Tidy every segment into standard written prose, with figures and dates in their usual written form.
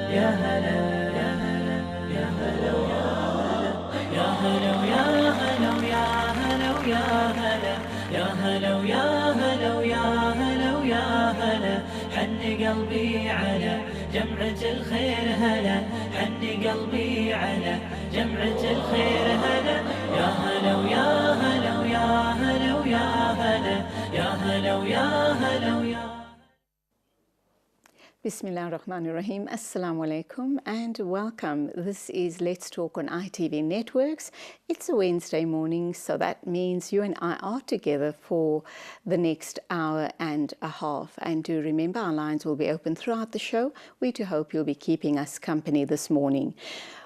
يا هلا يا هلا يا هلا يا هلا يا هلا يا هلا يا هلا يا هلا يا هلا يا هلا يا هلا حن قلبي على جمعة الخير هلا حن قلبي على جمعة الخير هلا يا هلا ويا هلا ويا هلا ويا هلا يا هلا ويا هلا ويا Bismillah ar-Rahman ar-Rahim. Assalamu alaikum and welcome. This is Let's Talk on ITV Networks. It's a Wednesday morning, so that means you and I are together for the next hour and a half. And do remember, our lines will be open throughout the show. We do hope you'll be keeping us company this morning.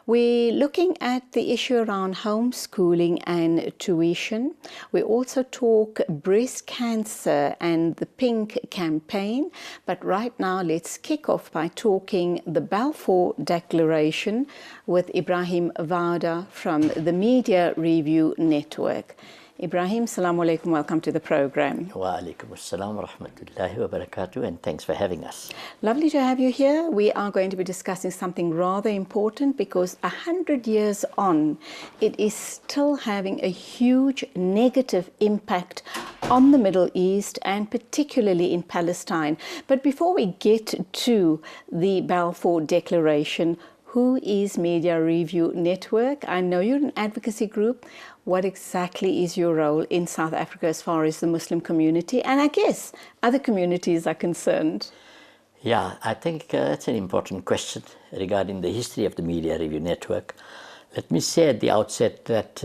We're looking at the issue around homeschooling and tuition. We also talk breast cancer and the Pink campaign. But right now, let's kick off by talking the Balfour Declaration with Ibrahim Vauda from the Media Review Network. Ibrahim, Assalamu alaikum, welcome to the program. Wa alaikum assalam wa rahmatullahi wa barakatuh, and thanks for having us. Lovely to have you here. We are going to be discussing something rather important because 100 years on, it is still having a huge negative impact on the Middle East and particularly in Palestine. But before we get to the Balfour Declaration, who is Media Review Network? I know you're an advocacy group. What exactly is your role in South Africa as far as the Muslim community and I guess other communities are concerned? Yeah, I think that's an important question regarding the history of the Media Review Network. Let me say at the outset that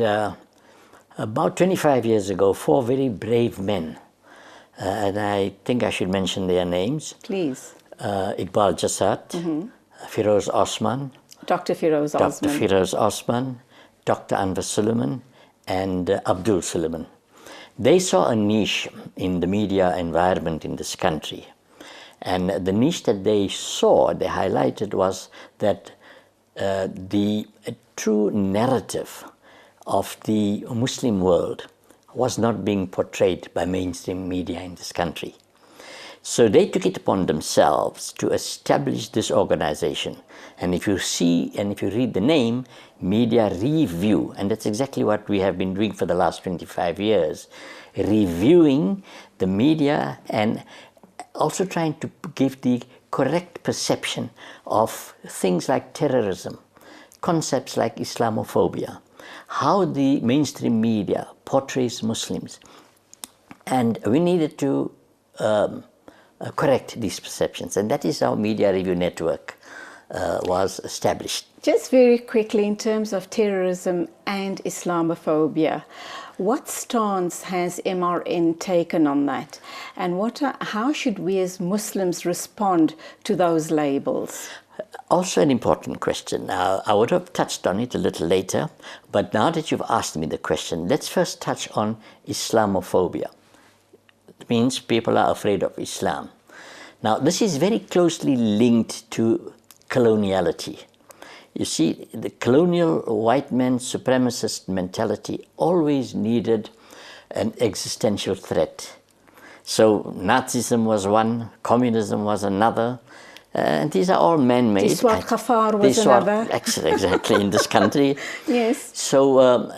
about 25 years ago, four very brave men, and I think I should mention their names. Please. Iqbal Jasad, Firoz Osman, Dr. Firoz Osman. Dr. Firoz Osman, Dr. Anwar Suleiman, and Abdul Suleiman. They saw a niche in the media environment in this country. And the niche that they saw, they highlighted, was that the true narrative of the Muslim world was not being portrayed by mainstream media in this country. So they took it upon themselves to establish this organization. And if you see and if you read the name, Media Review, and that's exactly what we have been doing for the last 25 years, reviewing the media and also trying to give the correct perception of things like terrorism, concepts like Islamophobia, how the mainstream media portrays Muslims. And we needed to correct these perceptions, and that is how Media Review Network was established. Just very quickly, in terms of terrorism and Islamophobia, what stance has MRN taken on that, and how should we as Muslims respond to those labels? Also an important question. I would have touched on it a little later, but now that you've asked me the question, let's first touch on Islamophobia. It means people are afraid of Islam. Now, this is very closely linked to coloniality. You see, the colonial white man supremacist mentality always needed an existential threat. So Nazism was one, communism was another, and these are all man-made. Iswat Khafar was another. Exactly, in this country. Yes. So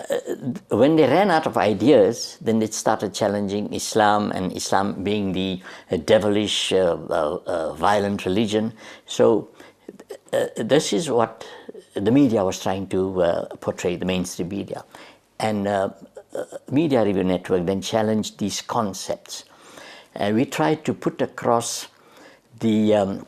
when they ran out of ideas, then they started challenging Islam, and Islam being the devilish, violent religion. So this is what the media was trying to portray, the mainstream media. And Media Review Network then challenged these concepts. And we tried to put across the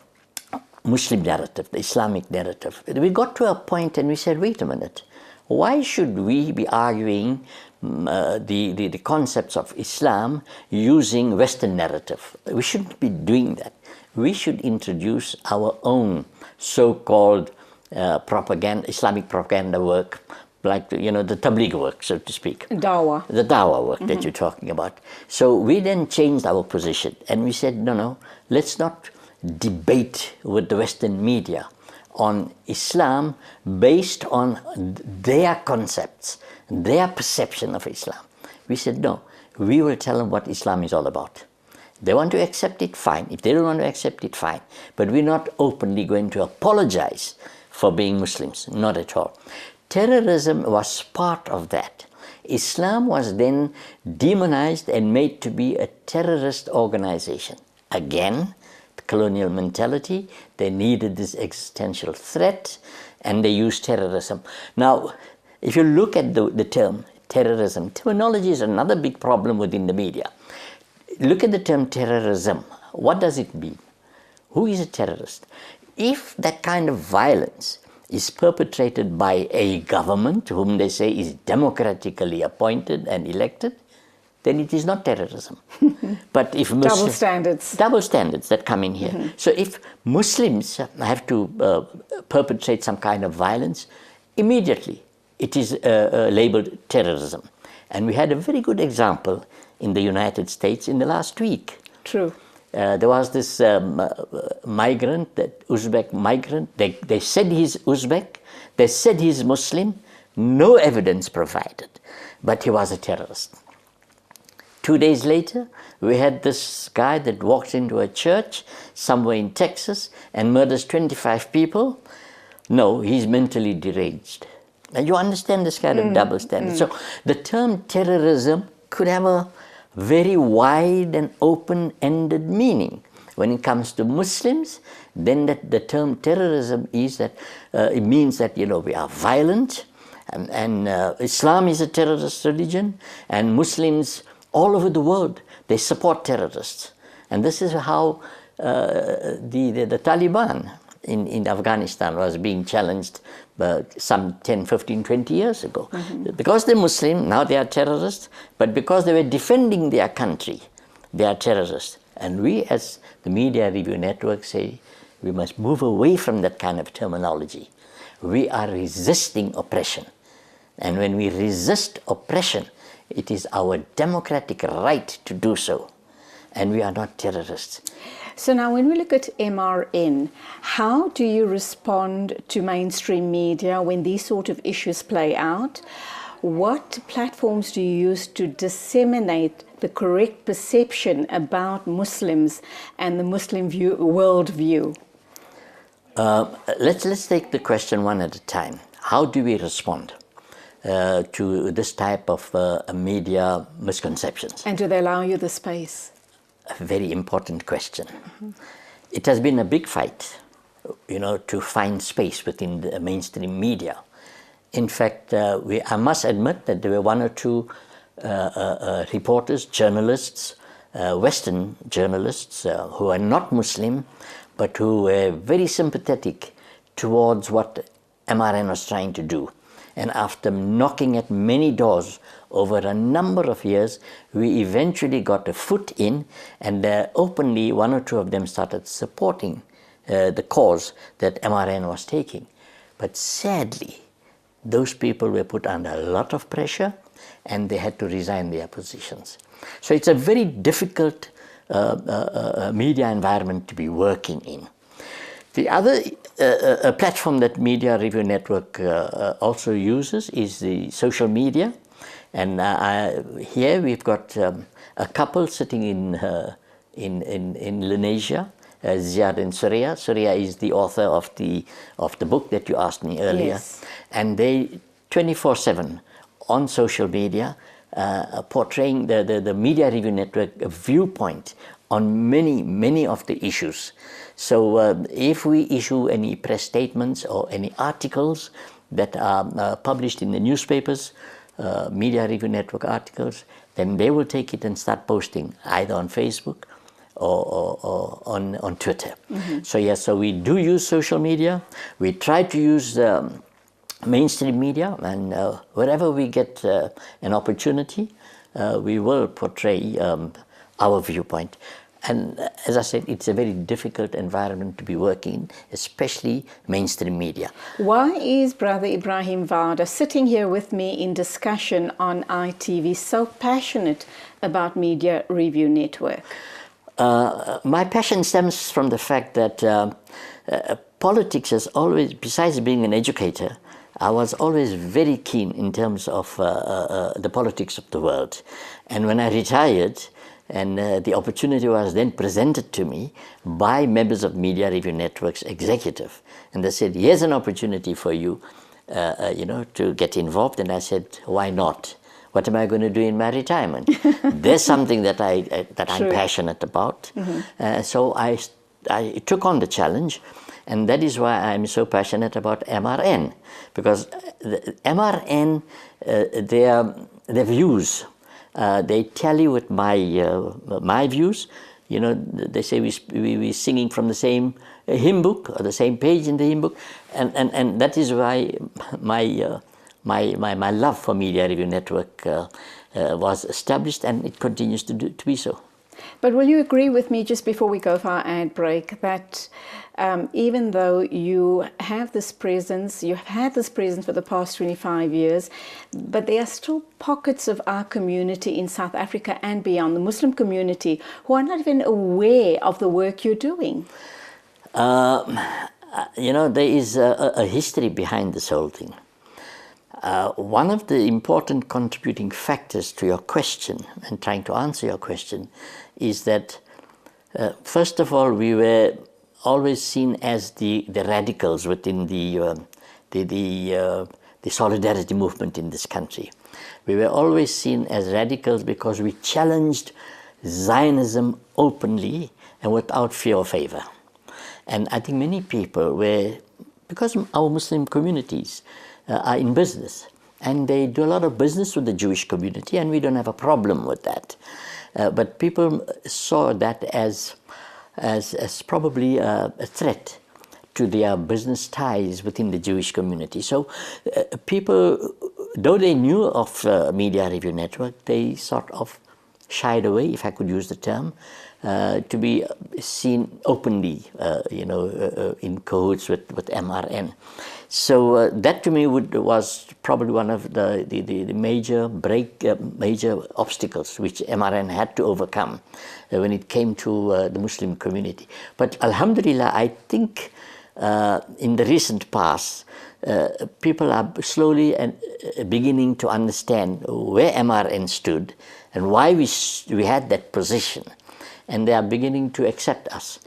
Muslim narrative, the Islamic narrative. We got to a point and we said, wait a minute, why should we be arguing the concepts of Islam using Western narrative? We shouldn't be doing that. We should introduce our own so-called propaganda, Islamic propaganda work, like the Tabligh work, so to speak. Dawah. The Dawah work that you're talking about. So we then changed our position and we said, no, let's not debate with the Western media on Islam based on their concepts, their perception of Islam. We said, no, we will tell them what Islam is all about. They want to accept it, fine. If they don't want to accept it, fine. But we're not openly going to apologize for being Muslims, not at all. Terrorism was part of that. Islam was then demonized and made to be a terrorist organization. Again, the colonial mentality, they needed this existential threat and they used terrorism. Now, if you look at the term terrorism, terminology is another big problem within the media. Look at the term terrorism. What does it mean? Who is a terrorist? If that kind of violence is perpetrated by a government whom they say is democratically appointed and elected, then it is not terrorism. But if double standards. Double standards that come in here. So if Muslims have to perpetrate some kind of violence, immediately it is labeled terrorism. And we had a very good example in the United States in the last week. True. There was this migrant, that Uzbek migrant. They said he's Uzbek. They said he's Muslim. No evidence provided, but he was a terrorist. 2 days later, we had this guy that walks into a church somewhere in Texas and murders 25 people. No, he's mentally deranged. And you understand this kind of double standard. So the term terrorism could have a very wide and open-ended meaning. When it comes to Muslims, then the term terrorism is that it means that, you know, we are violent, and Islam is a terrorist religion, and Muslims all over the world, they support terrorists. And this is how the Taliban in Afghanistan was being challenged some 10, 15, 20 years ago. Because they're Muslim, now they are terrorists, but because they were defending their country, they are terrorists. And we as the Media Review Network say we must move away from that kind of terminology. We are resisting oppression. And when we resist oppression, it is our democratic right to do so. And we are not terrorists. So now when we look at MRN, how do you respond to mainstream media when these sort of issues play out? What platforms do you use to disseminate the correct perception about Muslims and the Muslim worldview? Let's take the question one at a time. How do we respond to this type of media misconceptions? And do they allow you the space? A very important question. It has been a big fight, you know, to find space within the mainstream media. In fact, I must admit that there were one or two reporters, journalists, Western journalists who are not Muslim, but who were very sympathetic towards what MRN was trying to do. And after knocking at many doors over a number of years, we eventually got a foot in, and openly one or two of them started supporting the cause that MRN was taking. But sadly, those people were put under a lot of pressure and they had to resign their positions. So it's a very difficult media environment to be working in. The other platform that Media Review Network also uses is the social media. And here we've got a couple sitting in Indonesia, Ziad and Surya. Surya is the author of the book that you asked me earlier. Yes. And they 24/7 on social media portraying the Media Review Network viewpoint on many of the issues. So if we issue any press statements or any articles that are published in the newspapers, Media Review Network articles, then they will take it and start posting either on Facebook or on Twitter. So yes, so we do use social media. We try to use mainstream media, and wherever we get an opportunity, we will portray our viewpoint. And as I said, it's a very difficult environment to be working in, especially mainstream media. Why is Brother Ibrahim Vada sitting here with me in discussion on ITV so passionate about Media Review Network? My passion stems from the fact that politics has always, besides being an educator, I was always very keen in terms of the politics of the world. And when I retired, And the opportunity was then presented to me by members of Media Review Network's executive. And they said, here's an opportunity for you, to get involved. And I said, why not? What am I going to do in my retirement? There's something that I'm passionate about. So I took on the challenge, and that is why I'm so passionate about MRN, because the MRN, their views, they tally with my views. You know, they say we're singing from the same hymn book or the same page in the hymn book, and that is why my love for Media Review Network was established, and it continues to be so. But will you agree with me, just before we go for our ad break, that even though you have this presence, you've had this presence for the past 25 years, but there are still pockets of our community in South Africa and beyond, the Muslim community, who are not even aware of the work you're doing? There is a history behind this whole thing. One of the important contributing factors to your question, and trying to answer your question, is that first of all, we were always seen as the radicals within the solidarity movement in this country. We were always seen as radicals because we challenged Zionism openly and without fear or favor. And I think many people were, because our Muslim communities are in business, and they do a lot of business with the Jewish community, and we don't have a problem with that. But people saw that as probably a threat to their business ties within the Jewish community. So people, though they knew of Media Review Network, they sort of shied away, if I could use the term, to be seen openly, in cahoots with MRN. So that to me was probably one of the major obstacles which MRN had to overcome when it came to the Muslim community. But Alhamdulillah, I think in the recent past, people are slowly beginning to understand where MRN stood and why we had that position. And they are beginning to accept us.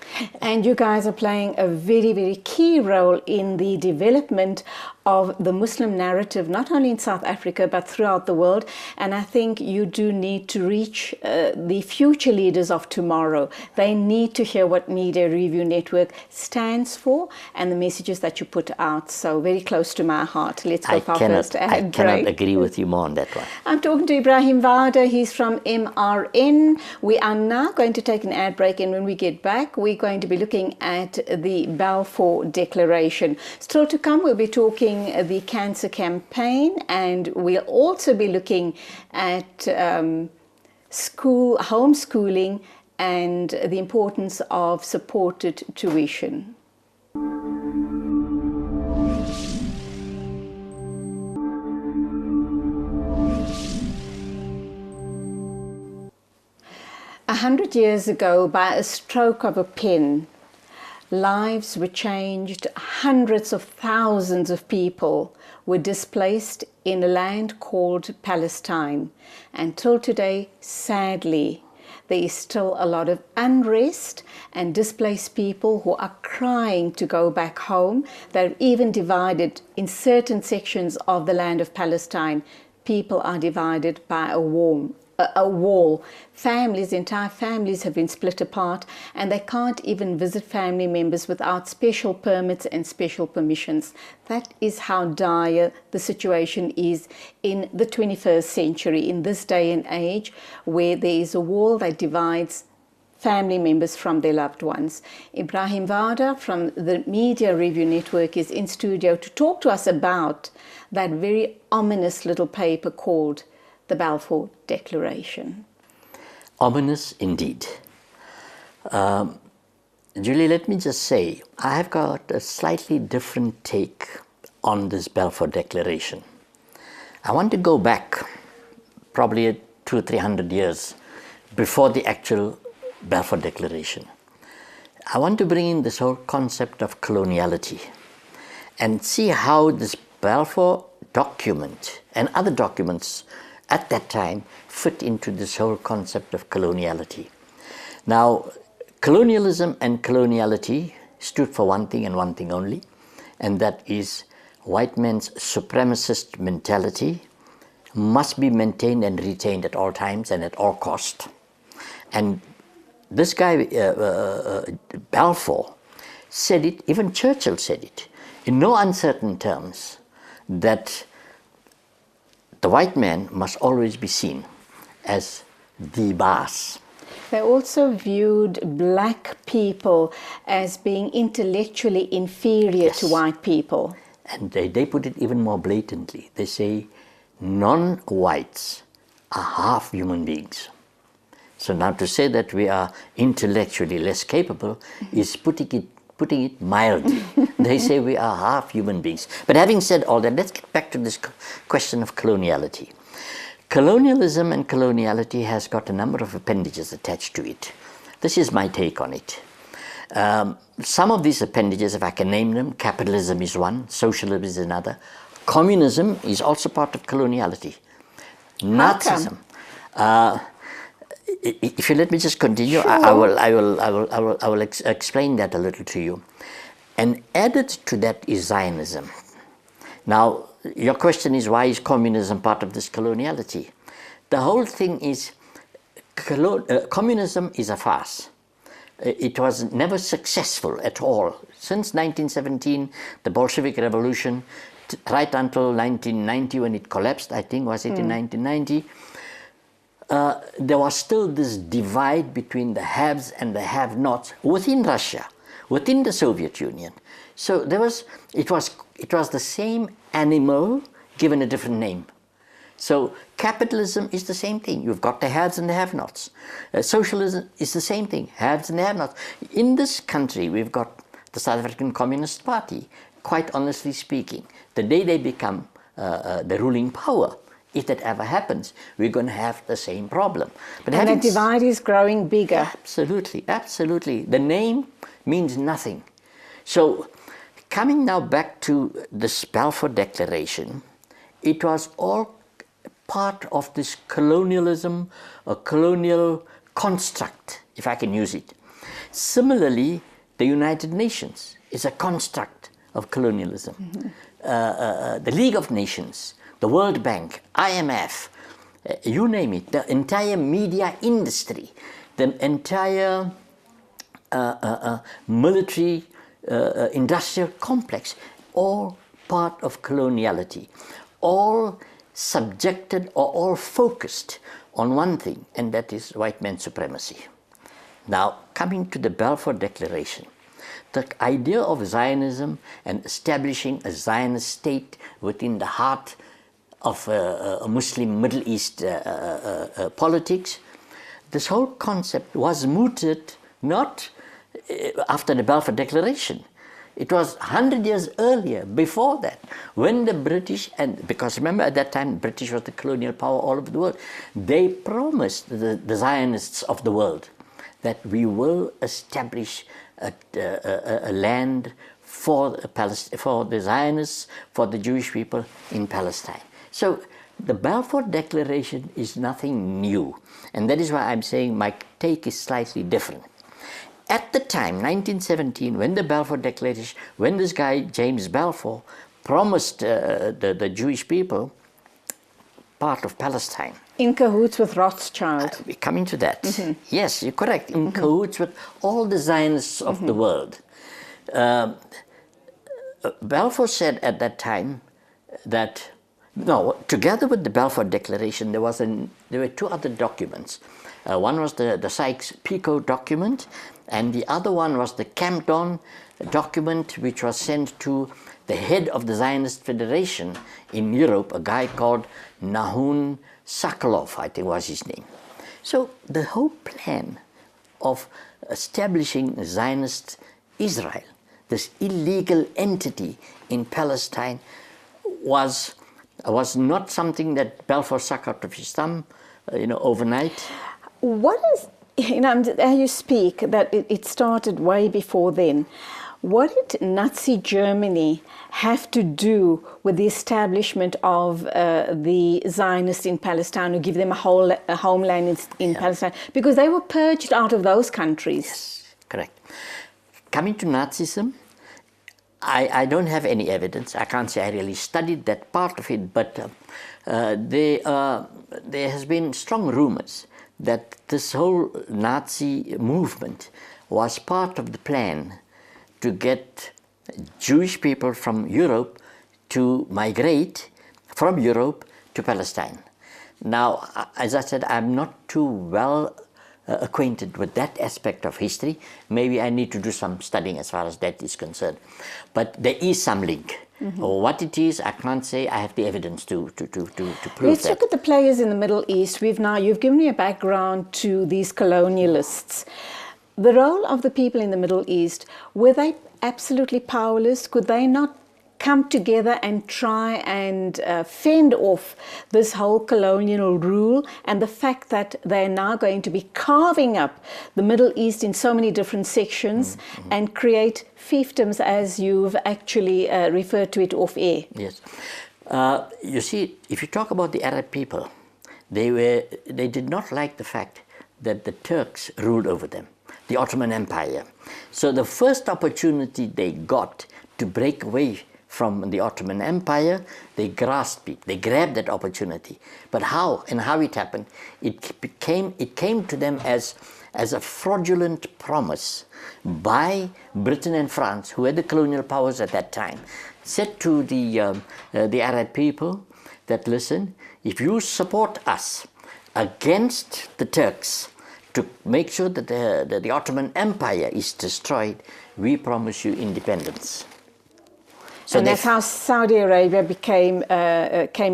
And you guys are playing a very, very key role in the development of the Muslim narrative, not only in South Africa, but throughout the world. And I think you do need to reach the future leaders of tomorrow. They need to hear what Media Review Network stands for and the messages that you put out. So very close to my heart. Let's go for our first ad break. I cannot agree with you more on that one. I'm talking to Ibrahim Vada. He's from MRN. We are now going to take an ad break, and when we get back, we're going to be looking at the Balfour Declaration. Still to come, we'll be talking the cancer campaign, and we'll also be looking at homeschooling and the importance of supported tuition. 100 years ago, by a stroke of a pen, lives were changed. Hundreds of thousands of people were displaced in a land called Palestine. Until today, sadly, there is still a lot of unrest and displaced people who are crying to go back home. They're even divided in certain sections of the land of Palestine. People are divided by a wall. Entire families have been split apart, and they can't even visit family members without special permits and special permissions. That is how dire the situation is in the 21st century, in this day and age, where there is a wall that divides family members from their loved ones. Ibrahim Vada from the Media Review Network is in studio to talk to us about that very ominous little paper called the Balfour Declaration. Ominous indeed. Julie, let me just say, I have got a slightly different take on this Balfour Declaration. I want to go back probably 200 or 300 years before the actual Balfour Declaration. I want to bring in this whole concept of coloniality and see how this Balfour document and other documents at that time fit into this whole concept of coloniality. Now, colonialism and coloniality stood for one thing and one thing only, and that is white men's supremacist mentality must be maintained and retained at all times and at all cost. And this guy, Balfour, said it, even Churchill said it, in no uncertain terms, that the white man must always be seen as the boss. They also viewed black people as being intellectually inferior to white people. And they put it even more blatantly. They say non-whites are half human beings. So now to say that we are intellectually less capable is putting it mildly. They say we are half human beings. But having said all that, let's get back to this question of coloniality. Colonialism and coloniality has got a number of appendages attached to it. This is my take on it. Some of these appendages, if I can name them, capitalism is one, socialism is another. Communism is also part of coloniality. Nazism. If you let me just continue, Sure. I will explain that a little to you. And added to that is Zionism. Now, your question is, why is communism part of this coloniality? The whole thing is, communism is a farce. It was never successful at all. Since 1917, the Bolshevik Revolution, right until 1990 when it collapsed, I think, was it in 1990, there was still this divide between the haves and the have-nots within Russia, within the Soviet Union. So it was the same animal given a different name. So capitalism is the same thing. You've got the haves and the have-nots. Socialism is the same thing, haves and the have-nots. In this country, we've got the South African Communist Party. Quite honestly speaking, the day they become the ruling power, if that ever happens, we're going to have the same problem. But and the divide is growing bigger. Absolutely, absolutely. The name means nothing. So, coming now back to this Balfour Declaration, it was all part of this colonialism, a colonial construct, if I can use it. Similarly, the United Nations is a construct of colonialism. The League of Nations, the World Bank, IMF, you name it, the entire media industry, the entire military industrial complex, all part of coloniality, all subjected or all focused on one thing, and that is white man supremacy. Now, coming to the Balfour Declaration, the idea of Zionism and establishing a Zionist state within the heart of a Muslim Middle East politics, this whole concept was mooted not after the Balfour Declaration. It was 100 years earlier, before that, when the British, and because remember at that time, British was the colonial power all over the world, they promised the Zionists of the world that we will establish a land for the Zionists, for the Jewish people in Palestine. So the Balfour Declaration is nothing new, and that is why I'm saying my take is slightly different. At the time, 1917, when the Balfour Declaration, when this guy, James Balfour, promised the Jewish people part of Palestine. In cahoots with Rothschild. We're coming to that. Yes, you're correct. In cahoots with all the Zionists of the world. Balfour said at that time that, no, together with the Balfour Declaration, there were two other documents. One was the Sykes-Picot document, and the other one was the Campton document, which was sent to the head of the Zionist Federation in Europe, a guy called Nahum Sokolov, I think was his name. So the whole plan of establishing Zionist Israel, this illegal entity in Palestine, was not something that Balfour sucked out of his thumb, overnight. What is, as you speak, that it started way before then. What did Nazi Germany have to do with the establishment of the Zionists in Palestine, who give them a homeland in Palestine? Because they were purged out of those countries. Yes, correct. Coming to Nazism, I don't have any evidence. I can't say I really studied that part of it, but there has been strong rumors that this whole Nazi movement was part of the plan to get Jewish people from Europe to migrate from Europe to Palestine. Now, as I said, I'm not too well acquainted with that aspect of history. Maybe I need to do some studying as far as that is concerned. But there is some link. What it is, I can't say. I have the evidence to prove Let's that. look at the players in the Middle East. You've given me a background to these colonialists. The role of the people in the Middle East, were they absolutely powerless? Could they not come together and try and fend off this whole colonial rule and the fact that they're now going to be carving up the Middle East in so many different sections and create fiefdoms, as you've actually referred to it off air? Yes. You see, if you talk about the Arab people, they did not like the fact that the Turks ruled over them, the Ottoman Empire. So the first opportunity they got to break away from the Ottoman Empire, they grasped it. They grabbed that opportunity. But how and how it happened? It came to them as a fraudulent promise by Britain and France, who had the colonial powers at that time, said to the Arab people that, listen, if you support us against the Turks to make sure that the Ottoman Empire is destroyed, we promise you independence. So and that's how Saudi Arabia came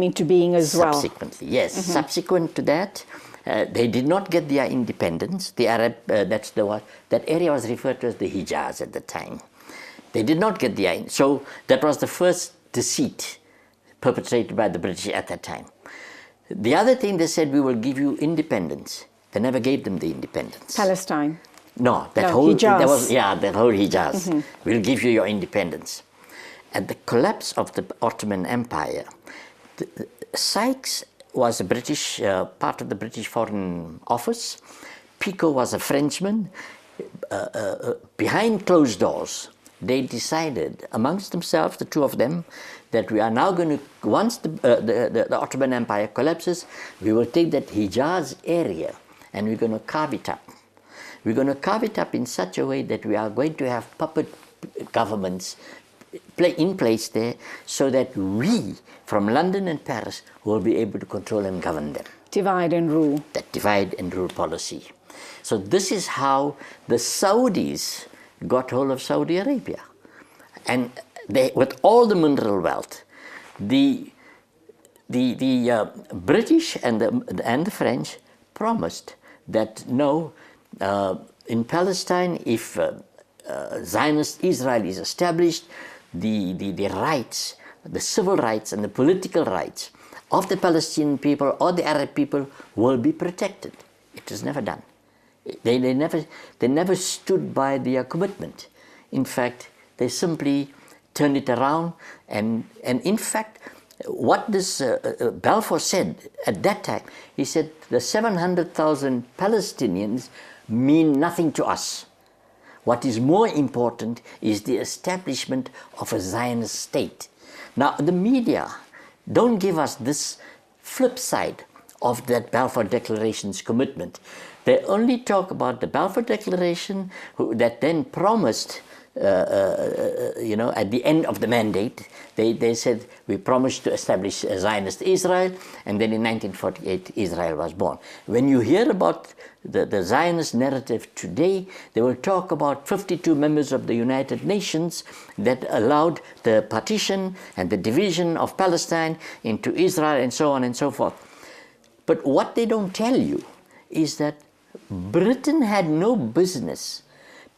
into being as well. Subsequently, yes. Subsequent to that, they did not get their independence. The Arab, that area was referred to as the Hijaz at the time. They did not get their, so that was the first deceit perpetrated by the British at that time. The other thing, they said, we will give you independence. They never gave them the independence. Palestine. No, that whole Hijaz. that whole Hijaz. We'll give you your independence. At the collapse of the Ottoman Empire, Sykes was a British, part of the British Foreign Office. Pico was a Frenchman. Behind closed doors, they decided amongst themselves, the two of them, that we are now going to, once the Ottoman Empire collapses, we will take that Hijaz area and we're going to carve it up. We're going to carve it up in such a way that we are going to have puppet governments in place there, so that we, from London and Paris, will be able to control and govern them. Divide and rule. That divide and rule policy. So this is how the Saudis got hold of Saudi Arabia. And they, with all the mineral wealth, the British and the French promised that no, in Palestine, if Zionist Israel is established, the rights, the civil rights and the political rights of the Palestinian people or the Arab people will be protected. It was never done. They never stood by their commitment. In fact, they simply turned it around, and in fact, what this Balfour said at that time, he said the 700,000 Palestinians mean nothing to us. What is more important is the establishment of a Zionist state. Now, the media don't give us this flip side of that Balfour Declaration's commitment. They only talk about the Balfour Declaration that then promised, at the end of the mandate, they said, we promised to establish a Zionist Israel, and then in 1948, Israel was born. When you hear about the Zionist narrative today, they will talk about 52 members of the United Nations that allowed the partition and the division of Palestine into Israel and so on and so forth. But what they don't tell you is that Britain had no business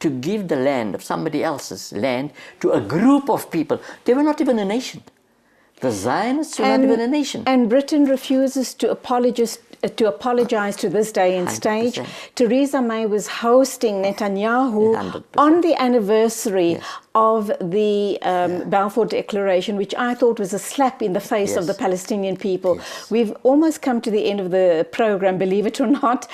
to give the land of somebody else's land to a group of people. They were not even a nation. The Zionists were not even a nation. And Britain refuses to apologize to this day and stage. 100%. Theresa May was hosting Netanyahu 100%. on the anniversary of the Balfour Declaration, which I thought was a slap in the face of the Palestinian people. We've almost come to the end of the program, believe it or not.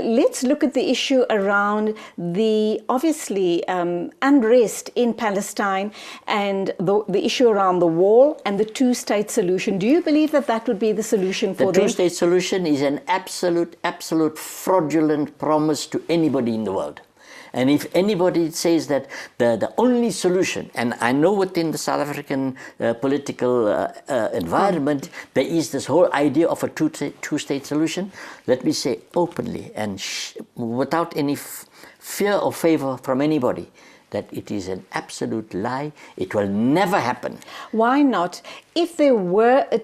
Let's look at the issue around the, obviously, unrest in Palestine and the issue around the wall and the two-state solution. Do you believe that that would be the solution for them? The two-state solution is an absolute fraudulent promise to anybody in the world. And if anybody says that the only solution, and I know within the South African political environment, there is this whole idea of a two-state solution, let me say openly and without any fear or favor from anybody, that it is an absolute lie. It will never happen. Why not? If there were a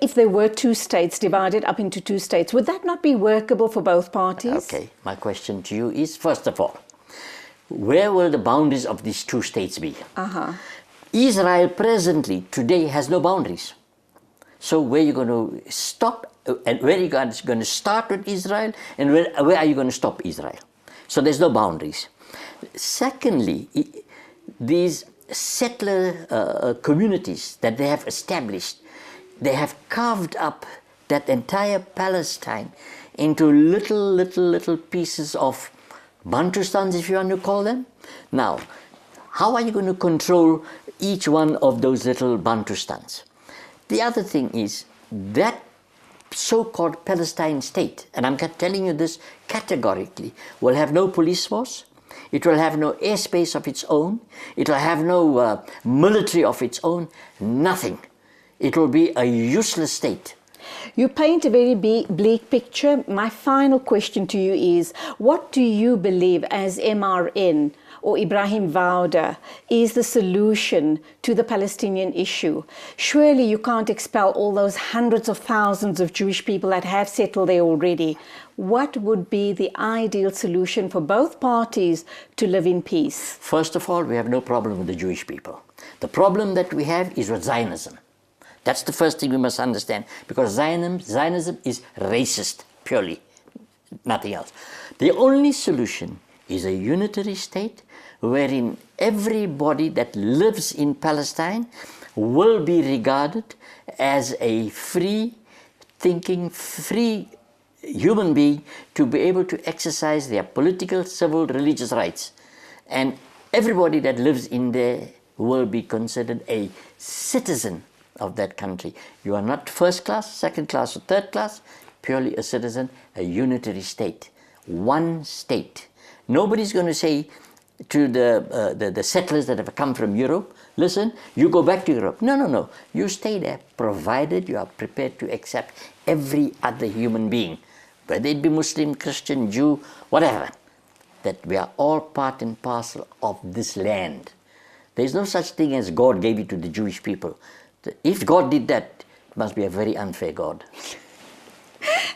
if there were two states divided up into two states, would that not be workable for both parties? Okay, my question to you is, first of all, where will the boundaries of these two states be? Israel presently, today, has no boundaries. So where are you going to stop, and where are you going to start with Israel, and where are you going to stop Israel? So there's no boundaries. Secondly, these settler communities that they have established, they have carved up that entire Palestine into little pieces of Bantustans, if you want to call them. Now, how are you going to control each one of those little Bantustans? The other thing is that so-called Palestine state, and I'm telling you this categorically, will have no police force. It will have no airspace of its own. It will have no military of its own. Nothing. It will be a useless state. You paint a very bleak picture. My final question to you is, what do you believe as MRN or Ibrahim Vauda is the solution to the Palestinian issue? Surely you can't expel all those hundreds of thousands of Jewish people that have settled there already. What would be the ideal solution for both parties to live in peace? First of all, we have no problem with the Jewish people. The problem that we have is with Zionism. That's the first thing we must understand, because Zionism is racist, purely, nothing else. The only solution is a unitary state wherein everybody that lives in Palestine will be regarded as a free-thinking, free human being to be able to exercise their political, civil, religious rights. And everybody that lives in there will be considered a citizen of that country. You are not first class, second class, or third class, purely a citizen, a unitary state, one state. Nobody's going to say to the settlers that have come from Europe, listen, you go back to Europe. No. You stay there, provided you are prepared to accept every other human being, whether it be Muslim, Christian, Jew, whatever, that we are all part and parcel of this land. There is no such thing as God gave it to the Jewish people. If God did that, it must be a very unfair God.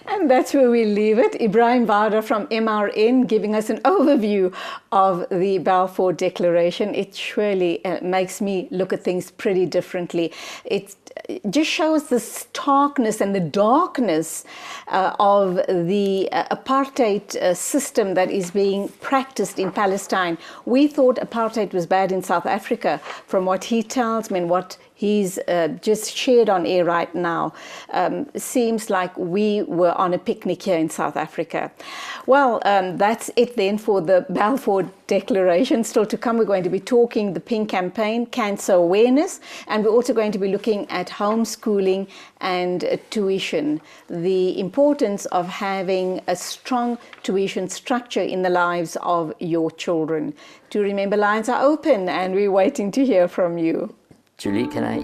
And that's where we leave it. Ibrahim Vauda from MRN giving us an overview of the Balfour Declaration. It surely makes me look at things pretty differently. It just shows the starkness and the darkness of the apartheid system that is being practiced in Palestine. We thought apartheid was bad in South Africa. From what he tells me and what he's just shared on air right now, seems like we were on a picnic here in South Africa. Well, that's it then for the Balfour Declaration. Still to come, we're going to be talking the Pink Campaign, cancer awareness, and we're also going to be looking at homeschooling and tuition, the importance of having a strong tuition structure in the lives of your children. Do remember, lines are open and we're waiting to hear from you. Julie, can I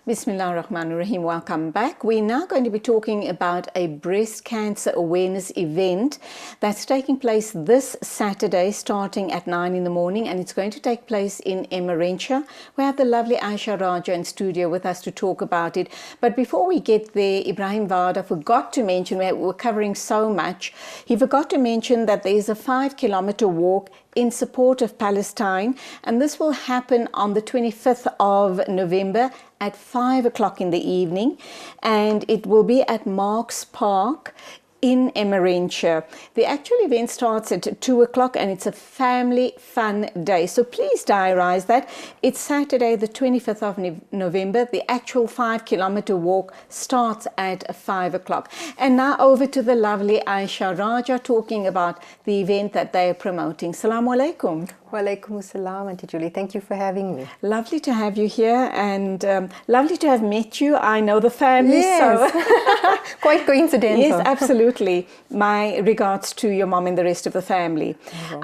Bismillah ar-Rahman ar-Rahim. Welcome back. We're now going to be talking about a breast cancer awareness event that's taking place this Saturday starting at 9 in the morning, and it's going to take place in Emmarentia. We have the lovely Aisha Raja in studio with us to talk about it. But before we get there, Ibrahim Vauda forgot to mention, we're covering so much, he forgot to mention that there is a 5-kilometer walk in support of Palestine, and this will happen on the 25th of November at 5 o'clock in the evening, and it will be at Marks Park in Emmarentia. The actual event starts at 2 o'clock and it's a family fun day. So please diarise that. It's Saturday the 25th of November. The actual 5-kilometer walk starts at 5 o'clock. And now over to the lovely Aisha Raja talking about the event that they are promoting. Assalamu alaikum. Wa alaikum assalam, Auntie Julie. Thank you for having me. Lovely to have you here, and lovely to have met you. I know the family, yes. So quite coincidental. Yes, absolutely. My regards to your mom and the rest of the family.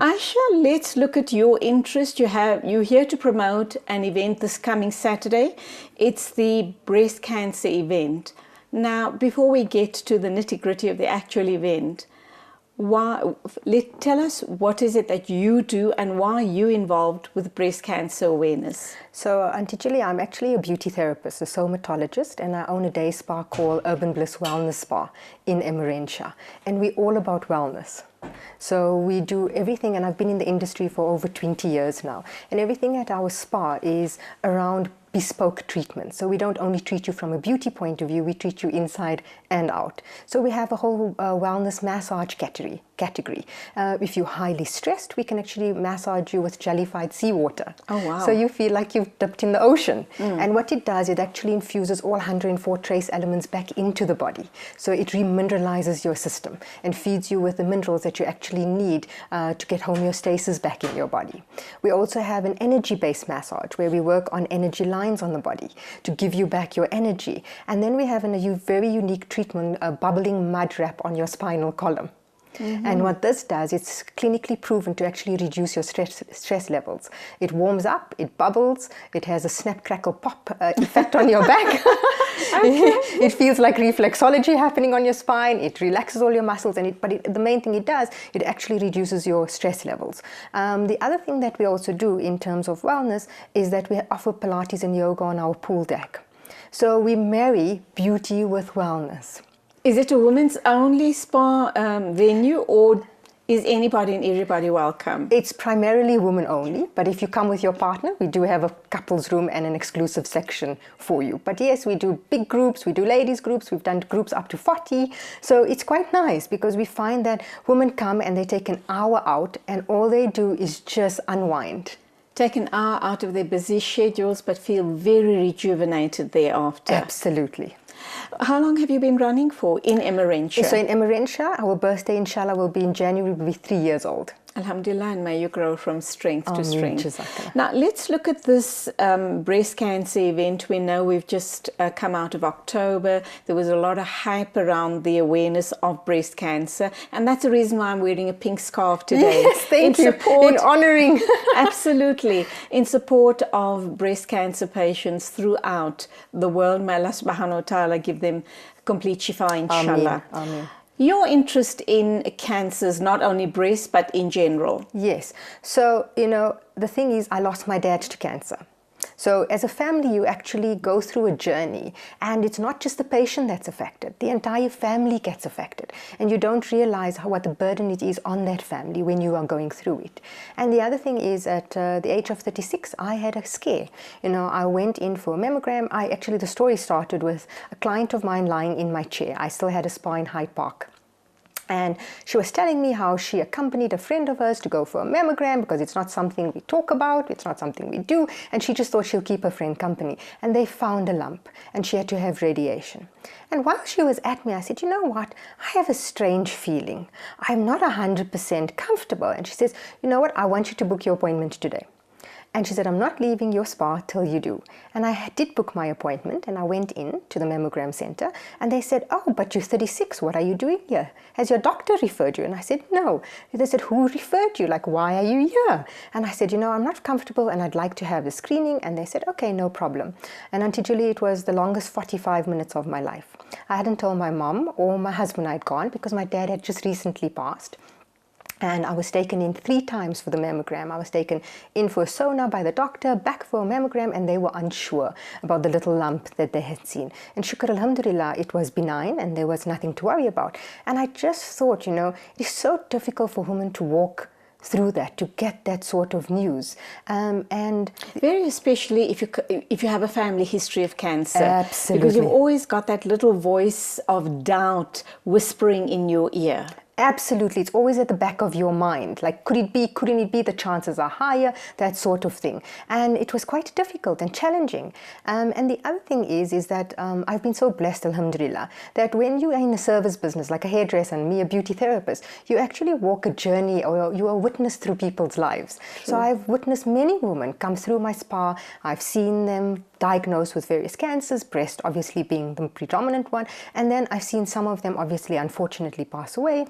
Aisha, let's look at your interest. You're here to promote an event this coming Saturday. It's the breast cancer event. Now, before we get to the nitty-gritty of the actual event, tell us what is it that you do and why you're involved with breast cancer awareness. So, Auntie Julie, I'm actually a beauty therapist, a somatologist, and I own a day spa called Urban Bliss Wellness Spa in Emmarentia. And we're all about wellness. So we do everything, and I've been in the industry for over 20 years now. And everything at our spa is around bespoke treatment. So we don't only treat you from a beauty point of view, we treat you inside and out. So we have a whole wellness massage category. If you're highly stressed, we can actually massage you with jellified seawater. Oh, wow. So you feel like you've dipped in the ocean. And what it does, it actually infuses all 104 trace elements back into the body. So it remineralizes your system and feeds you with the minerals that you actually need to get homeostasis back in your body. We also have an energy-based massage where we work on energy lines on the body to give you back your energy. And then we have a very unique treatment, a bubbling mud wrap on your spinal column. And what this does, it's clinically proven to actually reduce your stress levels. It warms up, it bubbles, it has a snap, crackle, pop effect on your back. It feels like reflexology happening on your spine. It relaxes all your muscles, but the main thing it does, it actually reduces your stress levels. The other thing that we also do in terms of wellness is that we offer Pilates and yoga on our pool deck. So we marry beauty with wellness. Is it a women's only spa venue, or is anybody and everybody welcome? It's primarily women only, but if you come with your partner, we do have a couples room and an exclusive section for you. But yes, we do big groups, we do ladies groups, we've done groups up to 40. So it's quite nice because we find that women come and they take an hour out and all they do is just unwind. Take an hour out of their busy schedules but feel very rejuvenated thereafter. Absolutely. How long have you been running for in Emmarentia? So in Emmarentia, our birthday, inshallah, will be in January, we'll be 3 years old. Alhamdulillah, and may you grow from strength to strength. Jazakallah. Now, let's look at this breast cancer event. We know we've just come out of October. There was a lot of hype around the awareness of breast cancer, and that's the reason why I'm wearing a pink scarf today. Yes, thank you. In honouring. Absolutely. In support of breast cancer patients throughout the world. May Allah subhanahu wa ta'ala give them complete shifa, inshallah. Ameen. Your interest in cancers, not only breast, but in general? Yes. So, the thing is, I lost my dad to cancer. So as a family, you actually go through a journey, and it's not just the patient that's affected. The entire family gets affected, and you don't realize what the burden it is on that family when you are going through it. And the other thing is, at the age of 36, I had a scare. I went in for a mammogram. The story started with a client of mine lying in my chair. I still had a spa in Hyde Park. And she was telling me how she accompanied a friend of hers to go for a mammogram because it's not something we talk about, it's not something we do, and she just thought she'll keep her friend company. And they found a lump, and she had to have radiation. And while she was at me, I said, you know what, I have a strange feeling. I'm not 100% comfortable. And she says, you know what, I want you to book your appointment today. And she said, I'm not leaving your spa till you do. And I did book my appointment, and I went in to the mammogram center, and they said, oh, but you're 36, what are you doing here? Has your doctor referred you? And I said, no. They said, who referred you? Like, why are you here? And I said, I'm not comfortable and I'd like to have the screening. And they said, okay, no problem. And Auntie Julie, it was the longest 45 minutes of my life. I hadn't told my mom or my husband I'd gone because my dad had just recently passed. And I was taken in 3 times for the mammogram. I was taken in for a sonar by the doctor, back for a mammogram, and they were unsure about the little lump that they had seen. And shukr alhamdulillah, it was benign and there was nothing to worry about. And I just thought, it is so difficult for women to walk through that to get that sort of news. And very especially if you have a family history of cancer. Absolutely. Because you've always got that little voice of doubt whispering in your ear. Absolutely, it's always at the back of your mind. Like, could it be, couldn't it be, the chances are higher, that sort of thing. And it was quite difficult and challenging. And the other thing is that I've been so blessed, alhamdulillah, that when you are in a service business, like a hairdresser and me, a beauty therapist, you actually walk a journey, or you are witness through people's lives. True. So I've witnessed many women come through my spa. I've seen them diagnosed with various cancers, breast obviously being the predominant one. And then I've seen some of them obviously, unfortunately, pass away.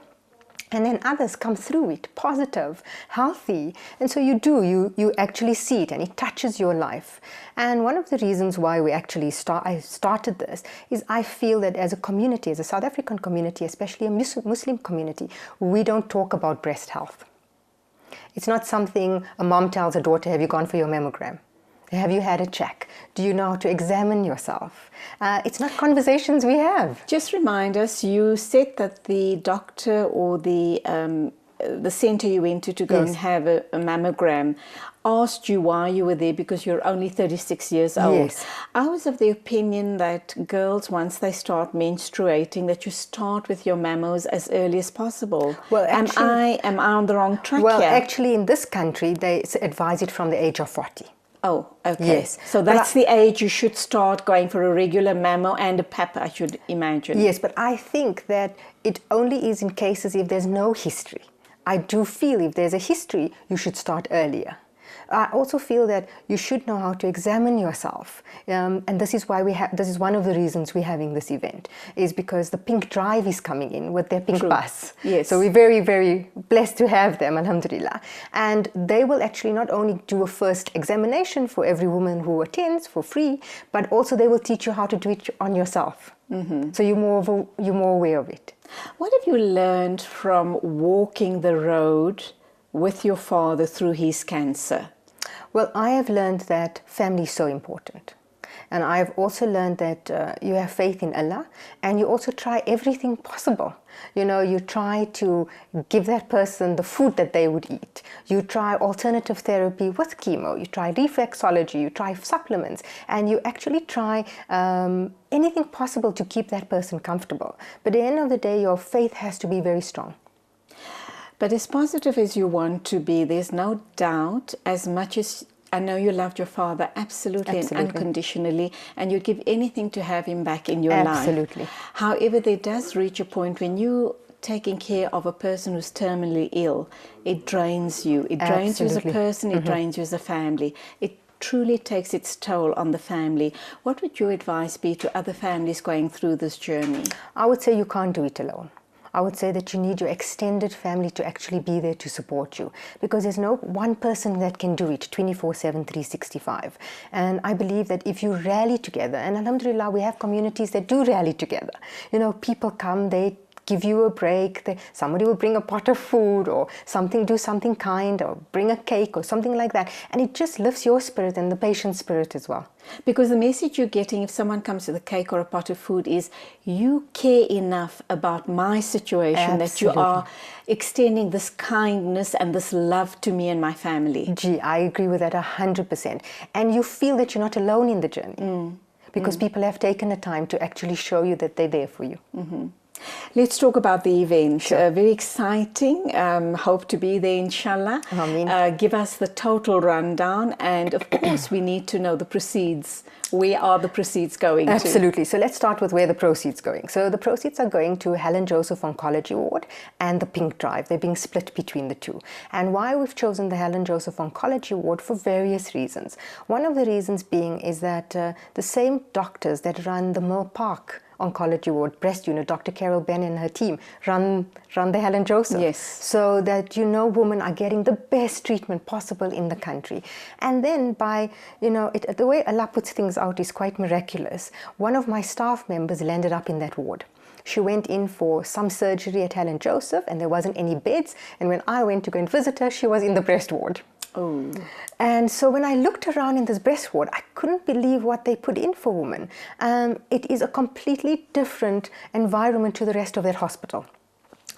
And then others come through it, positive, healthy. And so you actually see it, and it touches your life. And one of the reasons why we actually I started this is I feel that as a community, as a South African community, especially a Muslim community, we don't talk about breast health. It's not something a mom tells a daughter, have you gone for your mammogram? Have you had a check? Do you know how to examine yourself? It's not conversations we have. Just remind us, you said that the doctor or the center you went to go and have a mammogram asked you why you were there, because you're only 36 years old. Yes. I was of the opinion that girls, once they start menstruating, that you start with your mammos as early as possible. Well, actually, am I on the wrong track here? Well, actually, in this country, they advise it from the age of 40. Oh, okay. Yes. So that's the age you should start going for a regular mammo and a pap, I should imagine. Yes, but I think that it only is in cases if there's no history. I do feel if there's a history, you should start earlier. I also feel that you should know how to examine yourself, and this is why this is one of the reasons we're having this event, is because the Pink Drive is coming in with their pink bus. Yes. So we're very, very blessed to have them, alhamdulillah. And they will actually not only do a first examination for every woman who attends for free, but also they will teach you how to do it on yourself. Mm-hmm. So you're more aware of it. What have you learned from walking the road with your father through his cancer? Well, I have learned that family is so important. And I've also learned that you have faith in Allah, and you also try everything possible. You know, you try to give that person the food that they would eat. You try alternative therapy with chemo. You try reflexology. You try supplements. And you actually try anything possible to keep that person comfortable. But at the end of the day, your faith has to be very strong. But as positive as you want to be, there's no doubt, as much as I know you loved your father absolutely and unconditionally, and you'd give anything to have him back in your life. Absolutely. However, there does reach a point when you're taking care of a person who's terminally ill, it drains you. It drains you as a person, it drains you as a family. It truly takes its toll on the family. What would your advice be to other families going through this journey? I would say you can't do it alone. I would say that you need your extended family to actually be there to support you, because there's no one person that can do it 24/7, 365. And I believe that if you rally together, and alhamdulillah, we have communities that do rally together. You know, people come, they give you a break, somebody will bring a pot of food or something, do something kind, or bring a cake or something like that. And it just lifts your spirit and the patient's spirit as well. Because the message you're getting if someone comes with a cake or a pot of food is, you care enough about my situation that you are extending this kindness and this love to me and my family. Gee, I agree with that 100%. And you feel that you're not alone in the journey, because people have taken the time to actually show you that they're there for you. Mm-hmm. Let's talk about the event. Sure. Very exciting. Hope to be there, inshallah. Ameen. Give us the total rundown, and of course we need to know the proceeds. Where are the proceeds going to? Absolutely. So let's start with where the proceeds are going. So the proceeds are going to Helen Joseph Oncology Ward and the Pink Drive. They're being split between the two. And why we've chosen the Helen Joseph Oncology Ward, for various reasons. One of the reasons being is that the same doctors that run the Mill Park Oncology Ward breast unit, Dr. Carol Ben and her team, run the Helen Joseph. Yes. So that, you know, women are getting the best treatment possible in the country. And then by, you know, the way Allah puts things out is quite miraculous. One of my staff members landed up in that ward. She went in for some surgery at Helen Joseph, and there wasn't any beds. And when I went to go and visit her, she was in the breast ward. Oh. And so when I looked around in this breast ward, I couldn't believe what they put in for women. It is a completely different environment to the rest of that hospital.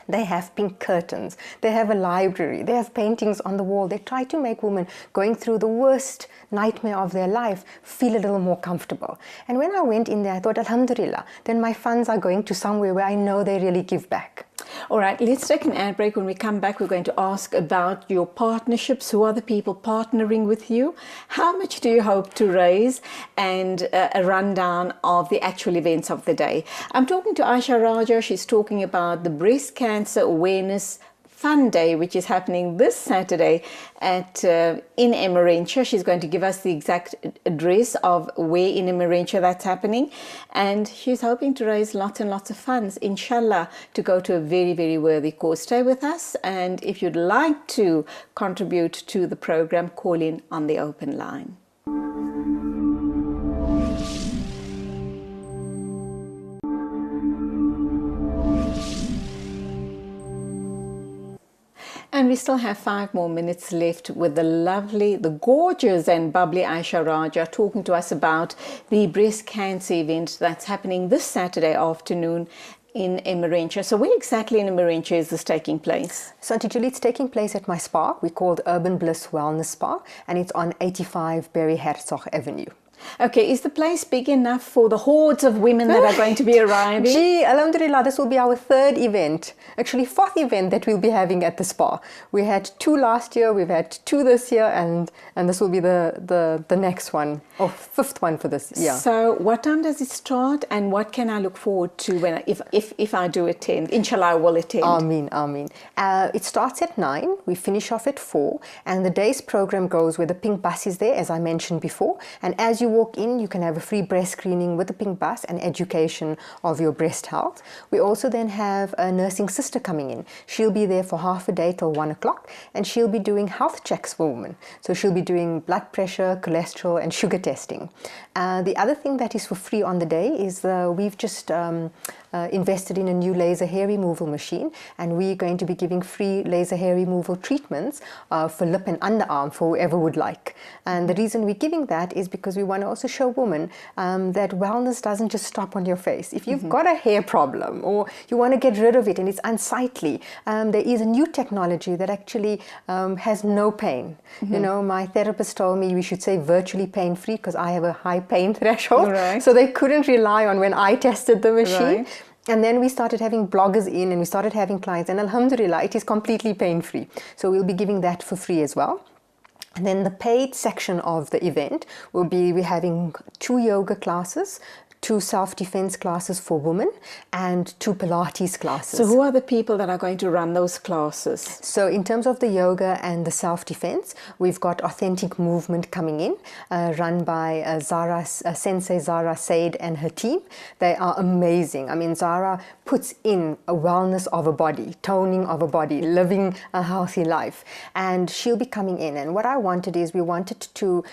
They have pink curtains, they have a library, they have paintings on the wall. They try to make women going through the worst nightmare of their life feel a little more comfortable. And when I went in there, I thought, Alhamdulillah, then my funds are going to somewhere where I know they really give back. All right, let's take an ad break. When we come back, we're going to ask about your partnerships. Who are the people partnering with you? How much do you hope to raise? And a rundown of the actual events of the day. I'm talking to Aisha Raja. She's talking about the Breast Cancer Awareness Fun Day, which is happening this Saturday at in Emmarentia. She's going to give us the exact address of where in Emmarentia that's happening, and she's hoping to raise lots and lots of funds, inshallah, to go to a very, very worthy cause. Stay with us, and if you'd like to contribute to the program, call in on the open line. And we still have 5 more minutes left with the lovely, the gorgeous and bubbly Aisha Raja talking to us about the breast cancer event that's happening this Saturday afternoon in Emmarentia. So where exactly in Emmarentia is this taking place? So Auntie Julie, it's taking place at my spa. We call it Urban Bliss Wellness Spa, and it's on 85 Berry Herzog Avenue. Okay, is the place big enough for the hordes of women that are going to be arriving? Gee, alhamdulillah, this will be our 3rd event, actually 4th event that we'll be having at the spa. We had 2 last year, we've had 2 this year, and this will be the next one, or 5th one for this year. So what time does it start, and what can I look forward to when if I do attend? Inshallah, I will attend. Ameen, ameen. It starts at 9, we finish off at 4, and the day's program goes where the pink bus is there, as I mentioned before, and as you walk in, you can have a free breast screening with the pink bus and education of your breast health. We also then have a nursing sister coming in. She'll be there for half a day till 1 o'clock, and she'll be doing health checks for women. So she'll be doing blood pressure, cholesterol and sugar testing. The other thing that is for free on the day is we've just invested in a new laser hair removal machine, and we're going to be giving free laser hair removal treatments for lip and underarm for whoever would like. And the reason we're giving that is because we want to also show women that wellness doesn't just stop on your face. If you've got a hair problem or you want to get rid of it and it's unsightly, there is a new technology that actually has no pain. You know, my therapist told me we should say virtually pain-free because I have a high pain threshold. Right. So they couldn't rely on when I tested the machine. Right. And then we started having bloggers in, and we started having clients, and alhamdulillah, it is completely pain-free. So we'll be giving that for free as well. And then the paid section of the event will be, we're having 2 yoga classes, 2 self-defense classes for women, and 2 Pilates classes. So who are the people that are going to run those classes? So in terms of the yoga and the self-defense, we've got Authentic Movement coming in, run by Sensei Zara Said and her team. They are amazing. I mean, Zara puts in a wellness of a body, toning of a body, living a healthy life. And she'll be coming in. And what I wanted is we wanted to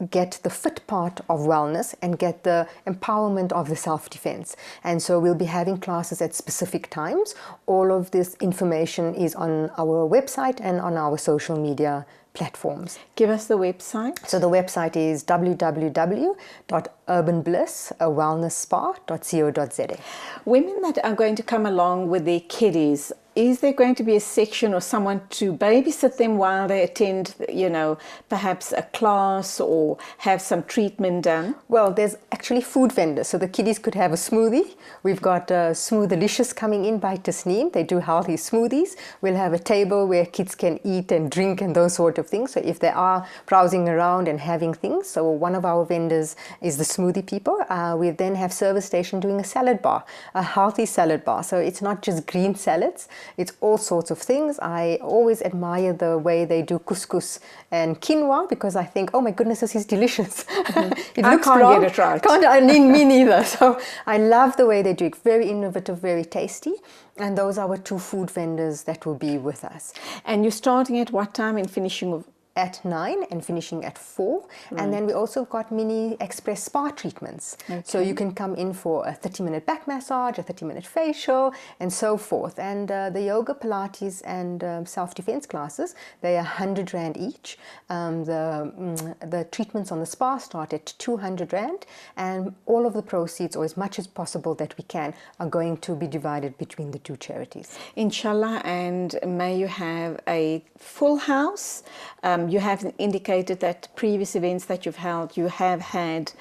get the fit part of wellness and get the empowerment of the self-defense. And so we'll be having classes at specific times. All of this information is on our website and on our social media platforms. Give us the website. So the website is www.urbanblisswellnessspa.co.za. Women that are going to come along with their kiddies, is there going to be a section or someone to babysit them while they attend, you know, perhaps a class or have some treatment done? Well, there's actually food vendors, so the kiddies could have a smoothie. We've got Smoothilicious coming in by Tasneem. They do healthy smoothies. We'll have a table where kids can eat and drink and those sort of things. So if they are browsing around and having things, so one of our vendors is the smoothie people. We then have Service Station doing a salad bar, a healthy salad bar. So it's not just green salads. It's all sorts of things. I always admire the way they do couscous and quinoa because I think, oh my goodness, this is delicious. It looks I can't wrong. get it right. Me neither. So I love the way they do it. Very innovative, very tasty. And those are our 2 food vendors that will be with us. And you're starting at what time and finishing at 9 and finishing at 4. And then we also got mini express spa treatments. So you can come in for a 30-minute back massage, a 30-minute facial, and so forth. And the yoga, Pilates, and self-defense classes, they are 100 Rand each. The treatments on the spa start at 200 Rand, and all of the proceeds, or as much as possible that we can, are going to be divided between the two charities. Inshallah, and may you have a full house. You have indicated that previous events that you've held, you have had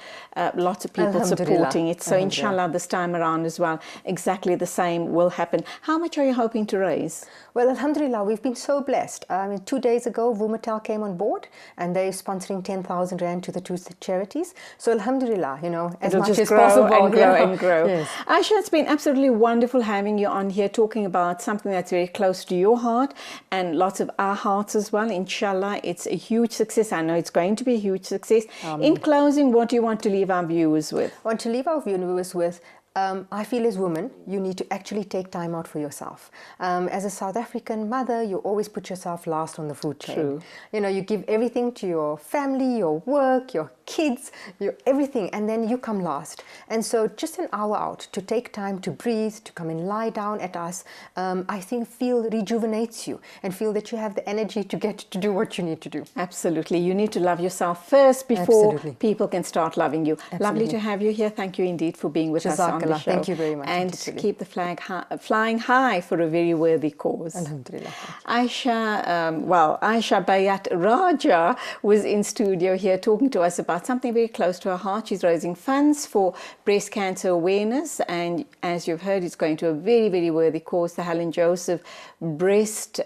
lots of people supporting it. So inshallah, this time around as well, exactly the same will happen. How much are you hoping to raise? Well, alhamdulillah, we've been so blessed. 2 days ago, Vumatel came on board, and they're sponsoring 10,000 Rand to the two charities. So alhamdulillah, you know, as much as possible. And grow and grow. Yes. Aisha, it's been absolutely wonderful having you on here talking about something that's very close to your heart and lots of our hearts as well. Inshallah, it's a huge success. I know it's going to be a huge success. In closing, what do you want to leave our viewers with? I want to leave our viewers with, I feel as women, you need to actually take time out for yourself. As a South African mother, you always put yourself last on the food chain. True. You know, you give everything to your family, your work, your kids, your everything, and then you come last. And so just an hour out to take time to breathe, to come and lie down at us, I think rejuvenates you and feel that you have the energy to get to do what you need to do. Absolutely. You need to love yourself first before people can start loving you. Absolutely. Lovely to have you here. Thank you indeed for being with us on the show. Thank you very much. And keep the flag flying high for a very worthy cause. Alhamdulillah. Aisha, Aisha Bayat Raja was in studio here talking to us about something very close to her heart. She's raising funds for breast cancer awareness, and as you've heard, it's going to a very, very worthy cause, the Helen Joseph breast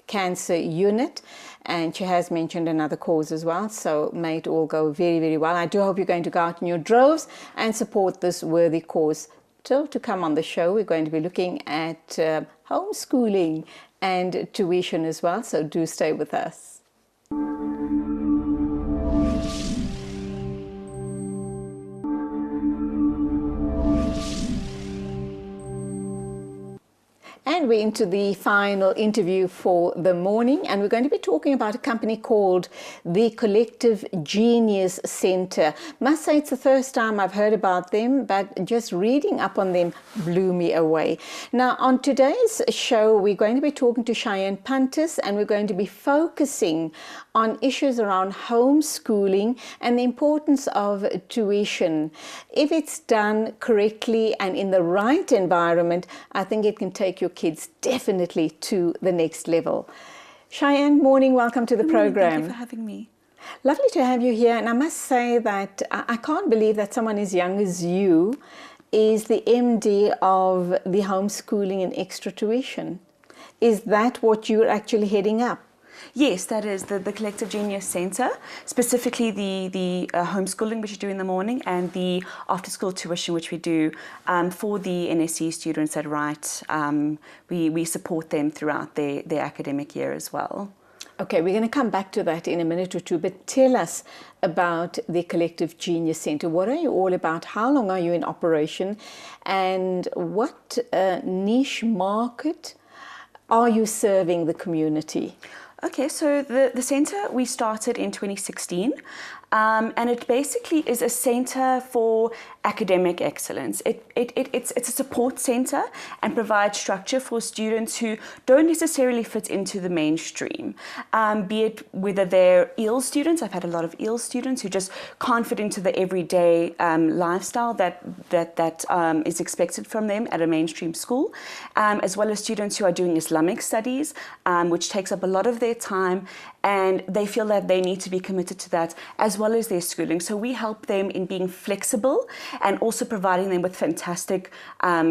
cancer unit, and she has mentioned another cause as well, so may it all go very, very well. I do hope you're going to go out in your droves and support this worthy cause. Still to come on the show, we're going to be looking at homeschooling and tuition as well, so do stay with us. And we're into the final interview for the morning, and we're going to be talking about a company called the Collective Genius Centre. Must say it's the first time I've heard about them, but just reading up on them blew me away. Now, on today's show, we're going to be talking to Cheyenne Puntis, and we're going to be focusing on issues around homeschooling and the importance of tuition. If it's done correctly and in the right environment, I think it can take your kids definitely to the next level. Cheyenne, morning, welcome to the program. Thank you for having me. Lovely to have you here, and I must say that I can't believe that someone as young as you is the MD of the homeschooling and extra tuition. Is that what you're actually heading up? Yes, that is the Collective Genius Centre, specifically the homeschooling which we do in the morning and the after-school tuition which we do for the NSC students that write. We support them throughout their academic year as well. Okay, we're going to come back to that in a minute or two, but tell us about the Collective Genius Centre. What are you all about? How long are you in operation? And what niche market are you serving the community? Okay, so the centre we started in 2016, and it basically is a centre for academic excellence. It's a support centre and provides structure for students who don't necessarily fit into the mainstream, be it whether they're EEL students. I've had a lot of EEL students who just can't fit into the everyday lifestyle that is expected from them at a mainstream school, as well as students who are doing Islamic studies, which takes up a lot of their time, and they feel that they need to be committed to that as well as their schooling. So we help them in being flexible and also providing them with fantastic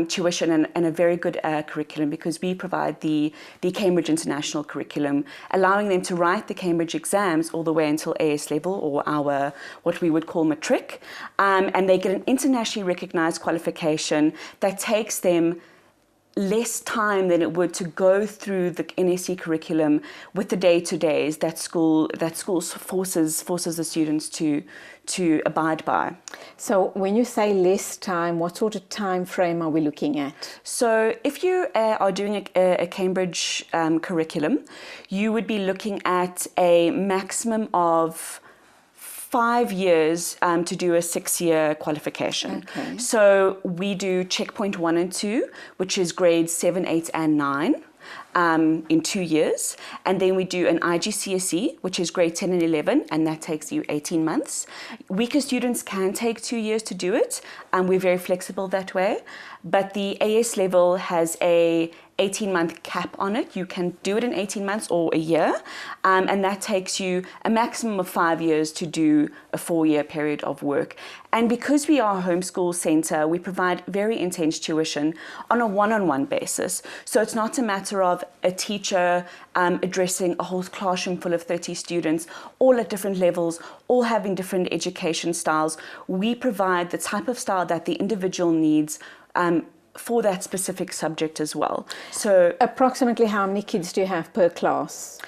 tuition and a very good curriculum, because we provide the Cambridge International curriculum, allowing them to write the Cambridge exams all the way until AS level, or our what we would call matric, and they get an internationally recognized qualification that takes them less time than it would to go through the NSC curriculum with the day-to-days that school forces the students to abide by. So when you say less time, what sort of time frame are we looking at? So if you are doing a Cambridge curriculum, you would be looking at a maximum of 5 years to do a 6-year qualification. Okay. So we do checkpoint 1 and 2, which is grades 7, 8, and 9. In 2 years, and then we do an IGCSE, which is grade 10 and 11, and that takes you 18 months. Weaker students can take 2 years to do it, and we're very flexible that way, but the AS level has a 18-month cap on it. You can do it in 18 months or a year, and that takes you a maximum of 5 years to do a 4-year period of work. And because we are a homeschool centre, we provide very intense tuition on a one-on-one basis. So it's not a matter of a teacher addressing a whole classroom full of 30 students, all at different levels, all having different education styles. We provide the type of style that the individual needs for that specific subject as well. So approximately how many kids do you have per class?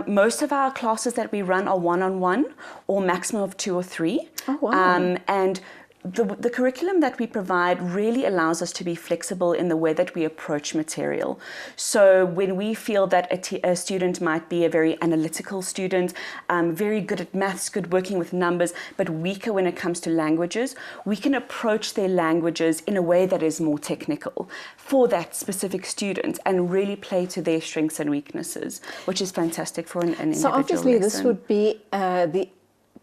Most of our classes that we run are one-on-one or maximum of 2 or 3. Oh, wow. And the curriculum that we provide really allows us to be flexible in the way that we approach material. So when we feel that a student might be a very analytical student, very good at maths, good working with numbers, but weaker when it comes to languages, we can approach their languages in a way that is more technical for that specific student and really play to their strengths and weaknesses, which is fantastic for an individual So obviously lesson. this would be the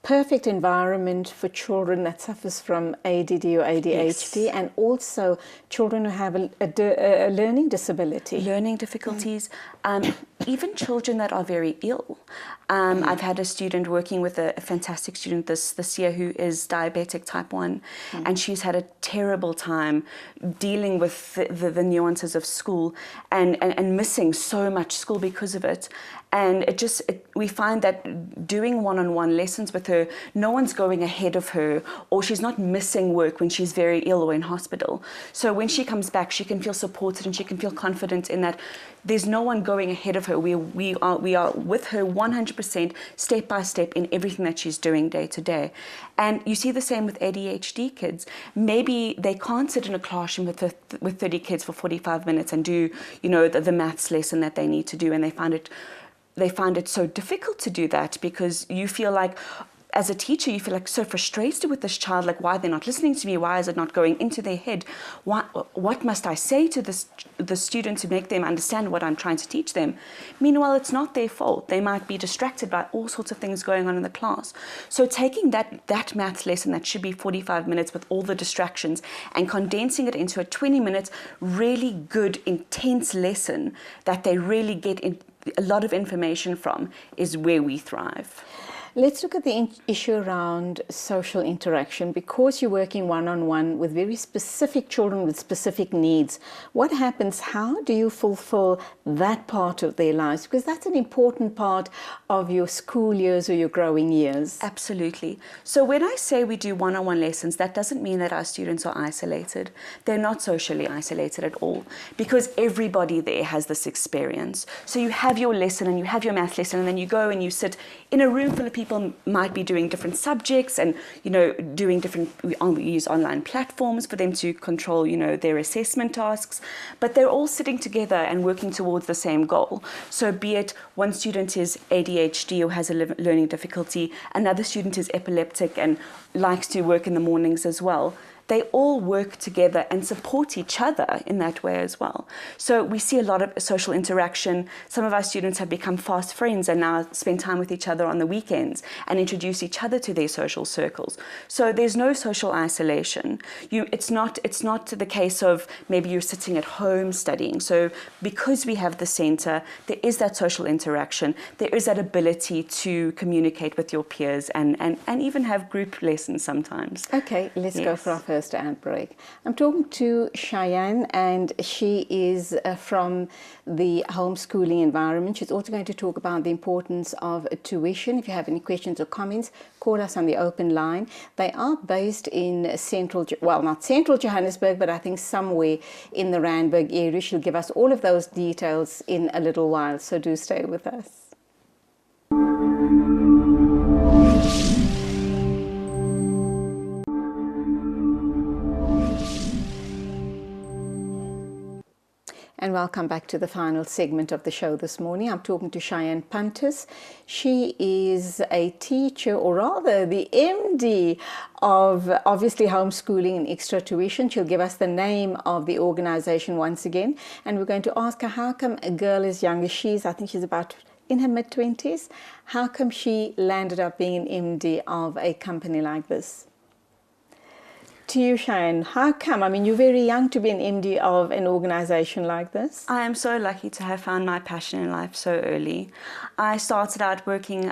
perfect environment for children that suffers from ADD or ADHD, Yes. and also children who have a learning disability. Learning difficulties, even children that are very ill. I've had a student working with a fantastic student this year who is diabetic type 1, and she's had a terrible time dealing with the nuances of school and missing so much school because of it. And we find that doing one-on-one lessons with her, no one's going ahead of her, or she's not missing work when she's very ill or in hospital. So when she comes back, she can feel supported and she can feel confident in that there's no one going ahead of her. We are with her 100% step by step in everything that she's doing day to day. And you see the same with ADHD kids. Maybe they can't sit in a classroom with 30 kids for 45 minutes and do, the maths lesson that they need to do, and they find it so difficult to do that because you feel like, as a teacher, you feel like so frustrated with this child, like why they're not listening to me, why is it not going into their head, what must I say to the student to make them understand what I'm trying to teach them? Meanwhile, it's not their fault. They might be distracted by all sorts of things going on in the class. So taking that maths lesson that should be 45 minutes with all the distractions and condensing it into a 20-minute, really good, intense lesson that they really get a lot of information from is where we thrive. Let's look at the issue around social interaction. Because you're working one-on-one with very specific children with specific needs, what happens? How do you fulfill that part of their lives? Because that's an important part of your school years or your growing years. Absolutely. So when I say we do one-on-one lessons, that doesn't mean that our students are isolated. They're not socially isolated at all, because everybody there has this experience. So you have your lesson and you have your math lesson, and then you go and you sit in a room full of people might be doing different subjects and, doing different, we use online platforms for them to control, their assessment tasks, but they're all sitting together and working towards the same goal. So be it one student is ADHD or has a learning difficulty, another student is epileptic and likes to work in the mornings as well. They all work together and support each other in that way as well. So we see a lot of social interaction. Some of our students have become fast friends and now spend time with each other on the weekends and introduce each other to their social circles. So there's no social isolation. It's not the case of maybe you're sitting at home studying. So because we have the centre, there is that social interaction. There is that ability to communicate with your peers and even have group lessons sometimes. Okay, let's go Yes. for our first first outbreak. I'm talking to Cheyenne, and she is from the homeschooling environment. She's also going to talk about the importance of tuition. If you have any questions or comments, call us on the open line. They are based in not central Johannesburg, but I think somewhere in the Randburg area. She'll give us all of those details in a little while, so do stay with us. And welcome back to the final segment of the show this morning. I'm talking to Cheyenne Puntis. She is a teacher, or rather the MD of obviously homeschooling and extra tuition. She'll give us the name of the organization once again. And we're going to ask her how come a girl as young as she is, I think she's about in her mid-20s, how come she landed up being an MD of a company like this? To you, Cheyenne, how come? I mean, you're very young to be an MD of an organization like this. I am so lucky to have found my passion in life so early. I started out working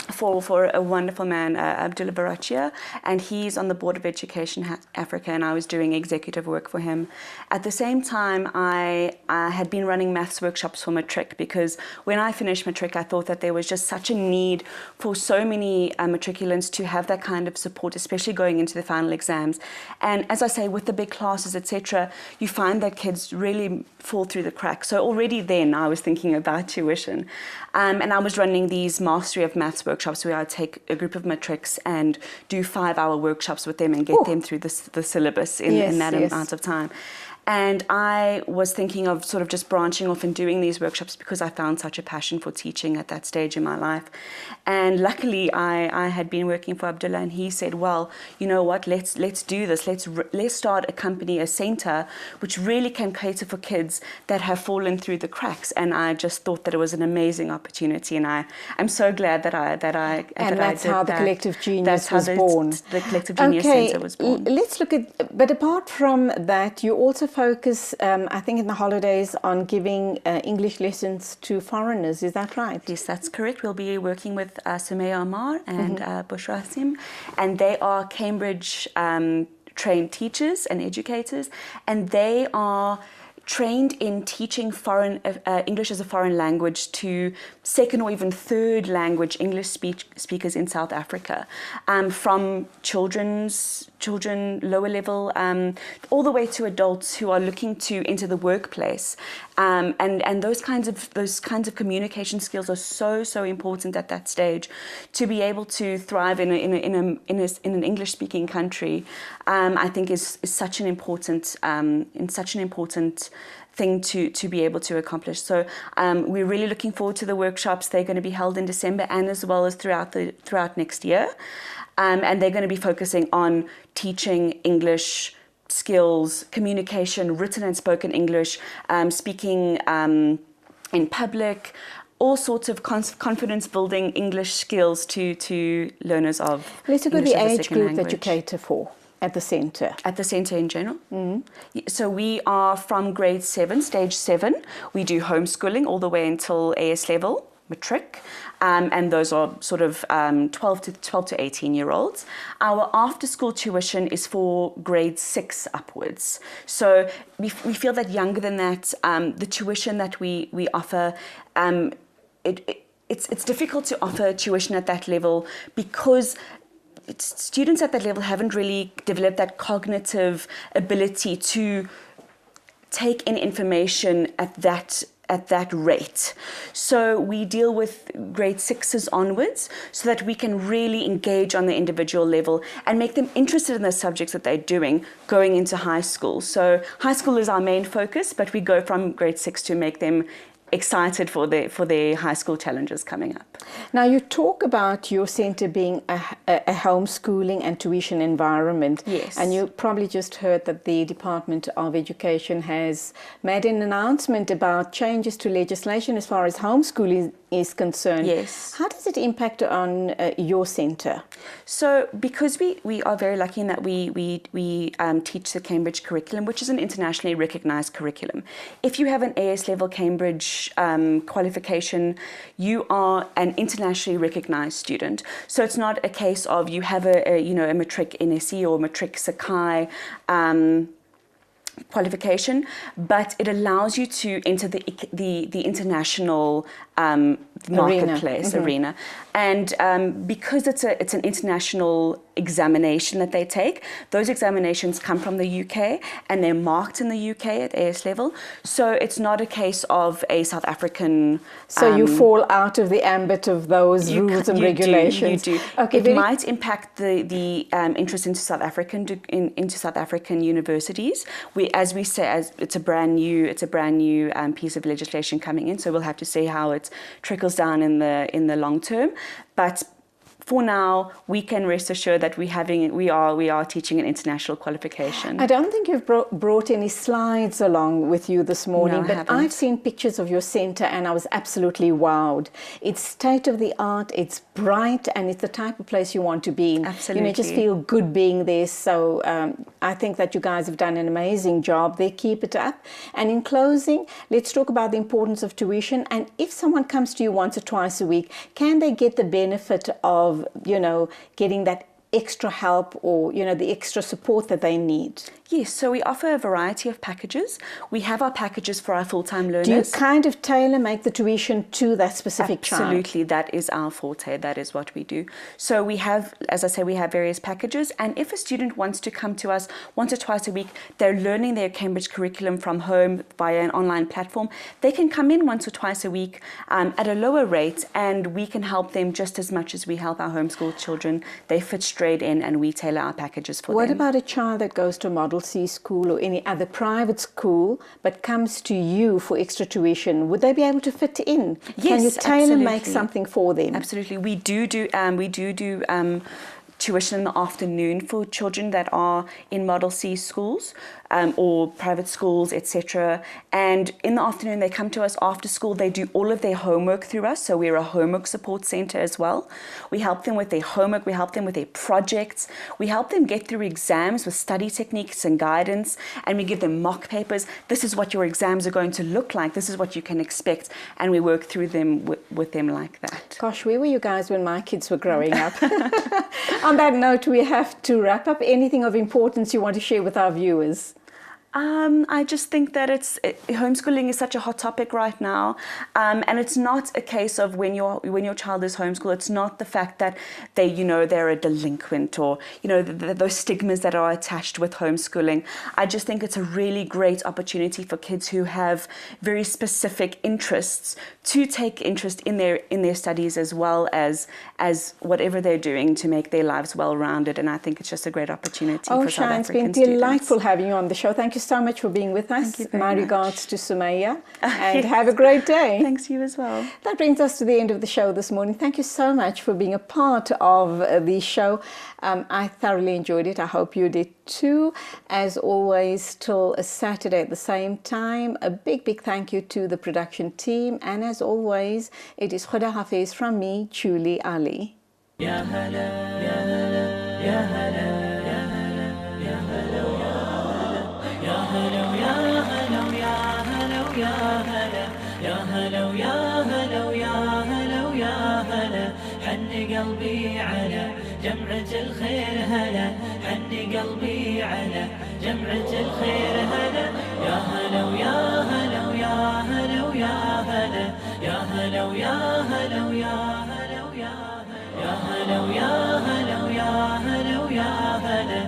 for a wonderful man, Abdullah Barachia, and he's on the Board of Education Africa, and I was doing executive work for him. At the same time, I had been running maths workshops for matric, because when I finished matric, I thought that there was just such a need for so many matriculants to have that kind of support, especially going into the final exams. And as I say, with the big classes, etc., you find that kids really fall through the cracks. So already then I was thinking about tuition. And I was running these mastery of maths workshops where I'd take a group of matrics and do 5-hour workshops with them and get them through the syllabus in that amount of time. And I was thinking of sort of just branching off and doing these workshops because I found such a passion for teaching at that stage in my life. And luckily, I had been working for Abdullah, and he said, well, you know what, let's do this. Let's start a company, a center, which really can cater for kids that have fallen through the cracks. And I just thought that it was an amazing opportunity, and I'm so glad that I and that's how the Collective Genius was born. The Collective Genius Center was born. Let's look at, but apart from that, you also focus, I think in the holidays, on giving English lessons to foreigners. Is that right? Yes, that's correct. We'll be working with Sumaya Amar and Bushra Asim, and they are Cambridge trained teachers and educators, and they are trained in teaching English as a foreign language to second or even third language English speakers in South Africa, from children, lower level, all the way to adults who are looking to enter the workplace. And those kinds of communication skills are so important at that stage to be able to thrive in an English speaking country. I think is such an important thing to be able to accomplish. So we're really looking forward to the workshops. They're going to be held in December and as well as throughout next year. And they're going to be focusing on teaching English skills, communication, written and spoken English, speaking in public, all sorts of confidence building English skills to learners of Let's look at the age group language. that you cater for at the centre. At the centre in general? So we are from grade 7, stage 7. We do homeschooling all the way until AS level, matric, and those are sort of 12 to 18-year-olds. Our after-school tuition is for grade 6 upwards. So we feel that younger than that, the tuition that we offer, it's difficult to offer tuition at that level because students at that level haven't really developed that cognitive ability to take in information at that rate. So we deal with grade 6s onwards so that we can really engage on the individual level and make them interested in the subjects that they're doing going into high school. So high school is our main focus, but we go from grade 6 to make them excited for their high school challenges coming up. Now, you talk about your centre being a homeschooling and tuition environment. Yes. And you probably just heard that the Department of Education has made an announcement about changes to legislation as far as homeschooling is concerned. Yes. How does it impact on your centre? So because we are very lucky in that we teach the Cambridge curriculum, which is an internationally recognised curriculum. If you have an AS level Cambridge Cambridge qualification, you are an internationally recognized student. So it's not a case of you have a matric NSE or matric Sakai qualification, but it allows you to enter the international marketplace arena. And because it's an international examination that they take, those examinations come from the UK and they're marked in the UK at AS level. So it's not a case of a South African. So you fall out of the ambit of those rules and regulations. You do. Okay, it might impact the interest into South African universities. As we say, it's a brand new piece of legislation coming in. So we'll have to see how it trickles down in the long term. But for now, we can rest assured that we are teaching an international qualification. I don't think you've brought any slides along with you this morning, No, I but haven't. I've seen pictures of your centre and I was absolutely wowed. It's state of the art, it's bright, and it's the type of place you want to be in. Absolutely. You just feel good being there. So I think that you guys have done an amazing job there. Keep it up. And in closing, let's talk about the importance of tuition. And if someone comes to you once or twice a week, can they get the benefit of getting that extra help or, the extra support that they need? Yes, so we offer a variety of packages. We have our packages for our full-time learners. Do you kind of tailor-make the tuition to that specific child? Absolutely, that is our forte. That is what we do. So we have, as I say, we have various packages. And if a student wants to come to us once or twice a week, they're learning their Cambridge curriculum from home via an online platform, they can come in once or twice a week at a lower rate, and we can help them just as much as we help our homeschool children. They fit straight in, and we tailor our packages for them. What about a child that goes to Model C school or any other private school but comes to you for extra tuition? Would they be able to fit in? Yes, Can you tailor-make absolutely. something for them? Absolutely, we do tuition in the afternoon for children that are in Model C schools or private schools, etc. And in the afternoon, they come to us after school. They do all of their homework through us. So we're a homework support center as well. We help them with their homework. We help them with their projects. We help them get through exams with study techniques and guidance. And we give them mock papers. This is what your exams are going to look like. This is what you can expect. And we work through them with them like that. Gosh, where were you guys when my kids were growing up? On that note, we have to wrap up. Anything of importance you want to share with our viewers? I just think that homeschooling is such a hot topic right now, and it's not a case of when your child is homeschooled. It's not the fact that they're a delinquent or those stigmas that are attached with homeschooling. I just think it's a really great opportunity for kids who have very specific interests to take interest in their studies as well as whatever they're doing to make their lives well-rounded. And I think it's just a great opportunity for South Shine, it's African been students. delightful having you on the show. Thank you so much for being with us. Thank you very My much. regards to Sumaya, and have a great day. Thanks, you as well. That brings us to the end of the show this morning. Thank you so much for being a part of the show. I thoroughly enjoyed it. I hope you did too. As always, till a Saturday at the same time, a big, big thank you to the production team. And as always, it is Khuda Hafiz from me, Julie Alli. يا هلا يا هلا يا هلا يا هلا يا هلا يا هلا يا هلا يا هلا يا هلا يا هلا يا هلا يا هلا يا هلا حن قلبي على جمعة الخير هلا حن قلبي على جمعة الخير هلا يا هلا يا هلا يا هلا يا هلا يا هلا يا هلا يا هلا يا هلا يا هلا يا هلا يا هلا يا هلا